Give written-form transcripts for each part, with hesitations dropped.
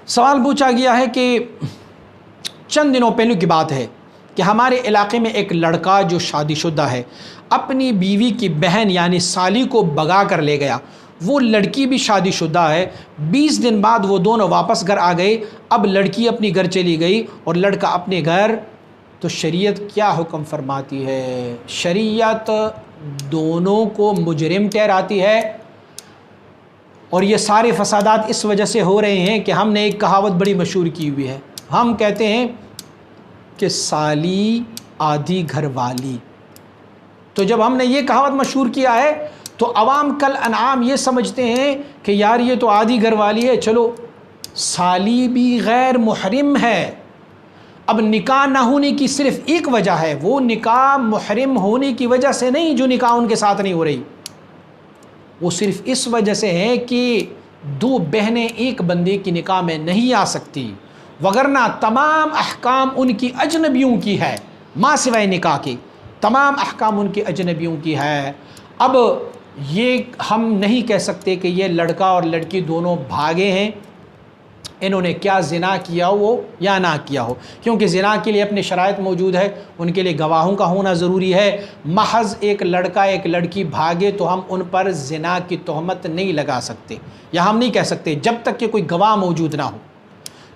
सवाल पूछा गया है कि चंद दिनों पहले की बात है कि हमारे इलाके में एक लड़का जो शादीशुदा है अपनी बीवी की बहन यानी साली को भगा कर ले गया। वो लड़की भी शादीशुदा है। 20 दिन बाद वो दोनों वापस घर आ गए। अब लड़की अपनी घर चली गई और लड़का अपने घर। तो शरीयत क्या हुक्म फरमाती है? शरीयत दोनों को मुजरिम ठहराती है। और ये सारे फसादात इस वजह से हो रहे हैं कि हमने एक कहावत बड़ी मशहूर की हुई है। हम कहते हैं कि साली आधी घर वाली। तो जब हमने ये कहावत मशहूर किया है तो अवाम कल अनाम ये समझते हैं कि यार ये तो आधी घर वाली है, चलो साली भी गैर मुहरिम है। अब निकाह ना होने की सिर्फ एक वजह है, वो निकाह मुहरिम होने की वजह से नहीं जो निकाह उनके साथ नहीं हो रही, वो सिर्फ इस वजह से है कि दो बहनें एक बंदे की निकाह में नहीं आ सकती, वगरना तमाम अहकाम उनकी अजनबियों की है। माँ सिवाय निकाह के तमाम अहकाम उनकी अजनबियों की है। अब ये हम नहीं कह सकते कि ये लड़का और लड़की दोनों भागे हैं, इन्होंने क्या ज़िना किया हो या ना किया हो, क्योंकि ज़िना के लिए अपने शराइत मौजूद है, उनके लिए गवाहों का होना ज़रूरी है। महज एक लड़का एक लड़की भागे तो हम उन पर ज़िना की तोहमत नहीं लगा सकते, या हम नहीं कह सकते जब तक कि कोई गवाह मौजूद ना हो।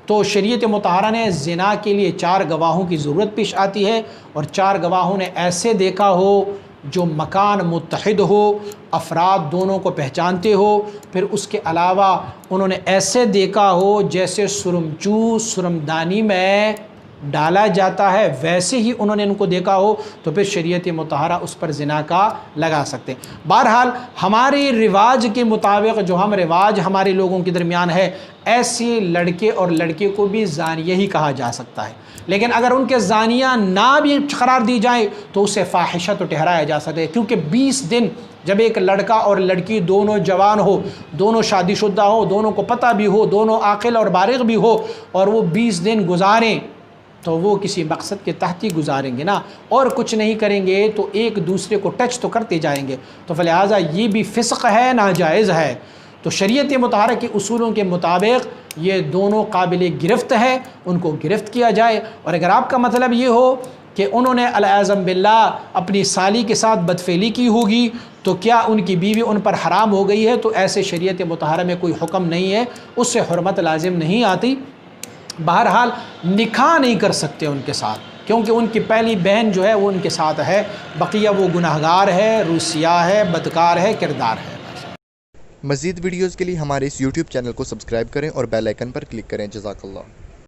तो शरीयत मुतहरा ने ज़िना के लिए 4 गवाहों की ज़रूरत पेश आती है, और 4 गवाहों ने ऐसे देखा हो जो मकान मुत्तहिद हो, अफराद दोनों को पहचानते हो, फिर उसके अलावा उन्होंने ऐसे देखा हो जैसे सुरमचू सुरमदानी में डाला जाता है, वैसे ही उन्होंने उनको देखा हो, तो फिर शरीयत मुतहरा उस पर ज़िना का लगा सकते हैं। बहरहाल हमारे रिवाज के मुताबिक, जो हम रिवाज हमारे लोगों के दरमियान है, ऐसे लड़के और लड़के को भी ज़ानिया ही कहा जा सकता है। लेकिन अगर उनके ज़ानिया ना भी करार दी जाए तो उसे फ़ाहिशा तो ठहराया जा सकता है, क्योंकि 20 दिन जब एक लड़का और लड़की दोनों जवान हो, दोनों शादीशुदा हो, दोनों को पता भी हो, दोनों आकिल और बालिग भी हो, और वो 20 दिन गुजारें तो वो किसी मकसद के तहत ही गुजारेंगे ना, और कुछ नहीं करेंगे तो एक दूसरे को टच तो करते जाएंगे। तो लिहाजा ये भी फ़िस्क़ है, नाजायज़ है। तो शरीयत मुतहरा के उसूलों के मुताबिक ये दोनों काबिल गिरफ्त है, उनको गिरफ्त किया जाए। और अगर आपका मतलब ये हो कि उन्होंने अल-अज़म बिल्लाह अपनी साली के साथ बदफेली की होगी तो क्या उनकी बीवी उन पर हराम हो गई है, तो ऐसे शरीयत मुतहरा में कोई हुक्म नहीं है, उससे हुर्मत लाजिम नहीं आती। बहरहाल निकाह नहीं कर सकते उनके साथ, क्योंकि उनकी पहली बहन जो है वो उनके साथ है, बकिया वो गुनाहगार है, रूसिया है, बदकार है, किरदार है। मज़ीद वीडियोज़ के लिए हमारे इस YouTube चैनल को सब्सक्राइब करें और बेल आइकन पर क्लिक करें। जज़ाकल्लाह।